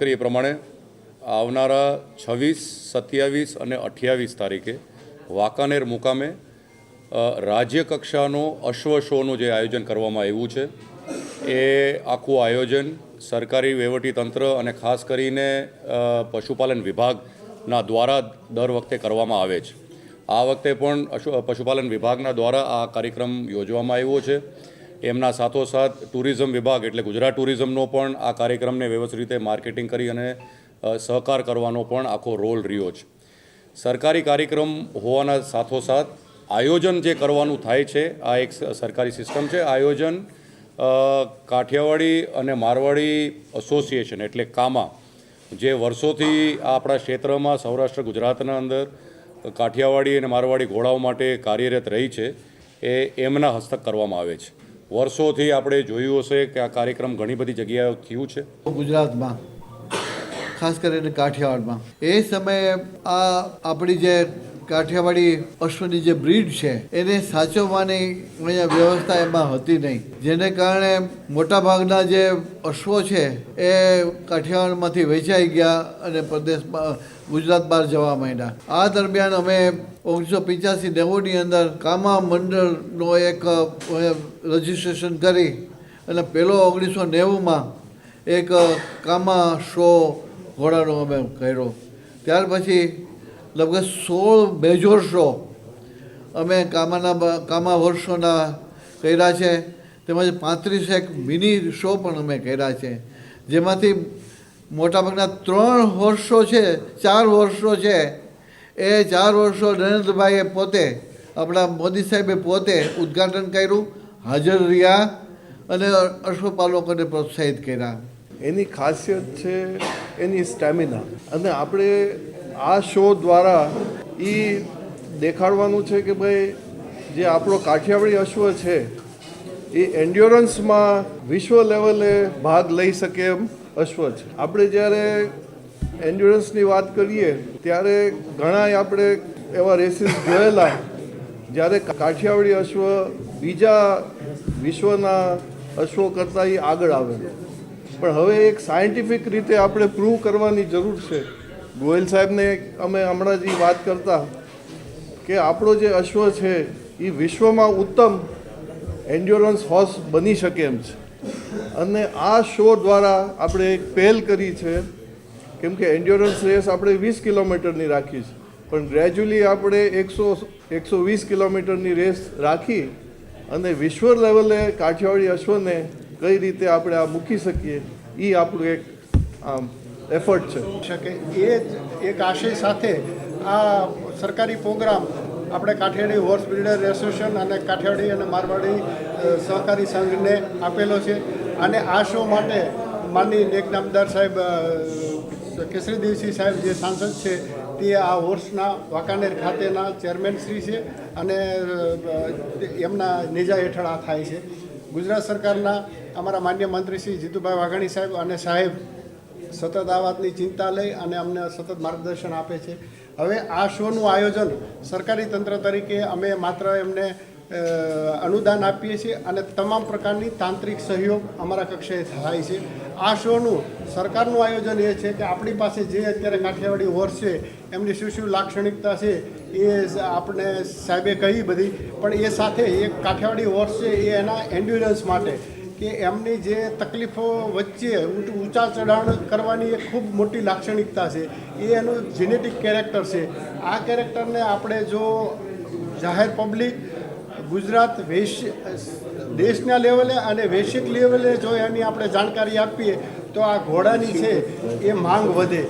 કરીએ એ પ્રમાણે આવનારા 26, 27 અને 28 તારીખે વાંકાનેર મુકામે રાજ્ય કક્ષાનો અશ્વ શોનું જે આયોજન કરવામાં આવ્યું છે એ આખું આયોજન સરકારી વહીવટીતંત્ર અને ખાસ કરીને પશુપાલન વિભાગના દ્વારા દર વખતે કરવામાં આવે છે। આ વખતે પણ પશુપાલન વિભાગના દ્વારા આ કાર્યક્રમ યોજવામાં આવ્યો છે। એમના સાથોસાથ ટુરિઝમ વિભાગ એટલે ગુજરાત ટુરિઝમનો પણ આ કાર્યક્રમને વ્યવસ્થિત રીતે માર્કેટિંગ કરી અને સહકાર કરવાનો પણ આખો રોલ રહ્યો છે। સરકારી કાર્યક્રમ હોવાના સાથોસાથ આયોજન જે કરવાનું થાય છે આ એક સરકારી સિસ્ટમ છે। આયોજન કાઠિયાવાડી અને મારવાડી એસોસિએશન એટલે કામા જે વર્ષોથી આપણા ક્ષેત્રમાં સૌરાષ્ટ્ર ગુજરાતના અંદર કાઠિયાવાડી અને મારવાડી ઘોડાઓ માટે કાર્યરત રહી છે એ એમના હસ્તક કરવામાં આવે છે। વર્ષોથી આપણે જોયું હશે કે આ કાર્યક્રમ ઘણી બધી જગ્યાએ થયું છે ગુજરાતમાં, ખાસ કરીને કાઠિયાવાડમાં। એ સમયે આ આપણી જે કાઠિયાવાડી અશ્વની જે બ્રીડ છે એને સાચવવાની અહીંયા વ્યવસ્થા એમાં હતી નહીં, જેને કારણે મોટાભાગના જે અશ્વો છે એ કાઠિયાવાડમાંથી વેચાઈ ગયા અને પ્રદેશમાં ગુજરાત બહાર જવા માંડ્યા। આ દરમિયાન અમે 1985-90ની અંદર કામા મંડળનો એક રજિસ્ટ્રેશન કરી અને પહેલો 1990માં એક કામા શો ઘોડાનો અમે કર્યો। ત્યાર પછી લગભગ 16 મેજોર શો અમે કામા વર્ષોના કર્યા છે, તેમજ 35 મિની શો પણ અમે કર્યા છે, જેમાંથી મોટાભાગના 3 વર્ષો છે, 4 વર્ષો છે એ 4 વર્ષો નરેન્દ્રભાઈએ પોતે આપણા મોદી સાહેબે પોતે ઉદ્ઘાટન કર્યું, હાજર રહ્યા અને અશ્વપાલકોને પ્રોત્સાહિત કર્યા। એની ખાસિયત છે એની સ્ટેમિના, અને આપણે આ શો દ્વારા એ દેખાડવાનું છે કે ભાઈ જે આપણો કાઠિયાવાડી અશ્વ છે એ એન્ડ્યોરન્સમાં વિશ્વ લેવલે ભાગ લઈ શકે એમ અશ્વ છે। આપણે જ્યારે એન્ડ્યોરન્સની વાત કરીએ ત્યારે ઘણા આપણે એવા રેસીસ જોયેલા જ્યારે કાઠિયાવાડી અશ્વ બીજા વિશ્વના અશ્વો કરતાં એ આગળ આવેલો, પણ હવે એક સાયન્ટિફિક રીતે આપણે પ્રૂવ કરવાની જરૂર છે। ગોયલ સાહેબને અમે હમણાં જ વાત કરતા કે આપણો જે અશ્વ છે એ વિશ્વમાં ઉત્તમ એન્ડ્યોરન્સ હોર્સ બની શકે એમ છે, અને આ શો દ્વારા આપણે એક પહેલ કરી છે। કેમ કે એન્ડ્યોરન્સ રેસ આપણે 20 કિલોમીટરની રાખી છે, પણ ગ્રેજ્યુઅલી આપણે 100-120 કિલોમીટરની રેસ રાખી અને વિશ્વ લેવલે કાઠિયાવાડી અશ્વને કઈ રીતે આપણે આ મૂકી શકીએ એ આપણું એક એફર્ટ છે। એ એક આશય સાથે આ સરકારી પ્રોગ્રામ આપણે કાઠિયાવાડી હોર્સ બ્રીડર એસોસિએશન અને કાઠિયાવાડી અને મારવાડી સહકારી સંઘને આપેલો છે, અને આ શો માટે માનની નેક નામદાર સાહેબ કેસરી દેવસિંહ સાહેબ જે સાંસદ છે તે આ હોર્સના વાંકાનેર ખાતેના ચેરમેન શ્રી છે અને એમના નેજા હેઠળ આ થાય છે। ગુજરાત સરકારના અમારા માન્ય મંત્રી શ્રી જીતુભાઈ વાઘાણી સાહેબ અને સાહેબ સતત આ વાતની ચિંતા લઈ અને અમને સતત માર્ગદર્શન આપે છે। હવે આ શોનું આયોજન સરકારી તંત્ર તરીકે અમે માત્ર એમને અનુદાન આપીએ છીએ અને તમામ પ્રકારની તાંત્રિક સહયોગ અમારા કક્ષાએ થાય છે। આ શોનું સરકારનું આયોજન એ છે કે આપણી પાસે જે અત્યારે કાઠિયાવાડી હોર્સ છે એમની શું લાક્ષણિકતા છે એ આપણે સાહેબે કહી બધી, પણ એ સાથે એક કાઠિયાવાડી હોર્સ છે એ એના એન્ડ્યુરન્સ માટે કે એમની જે તકલીફો વચ્ચે ઊંચા ચઢાણ કરવાની એક ખૂબ મોટી લાક્ષણિકતા છે, એ એનું જેનેટિક કેરેક્ટર છે। આ કેરેક્ટરને આપણે જો જાહેર પબ્લિક ગુજરાત દેશના લેવલે અને વૈશ્વિક લેવલે જો એની આપણે જાણકારી આપીએ તો આ ઘોડાની છે એ માંગ વધે।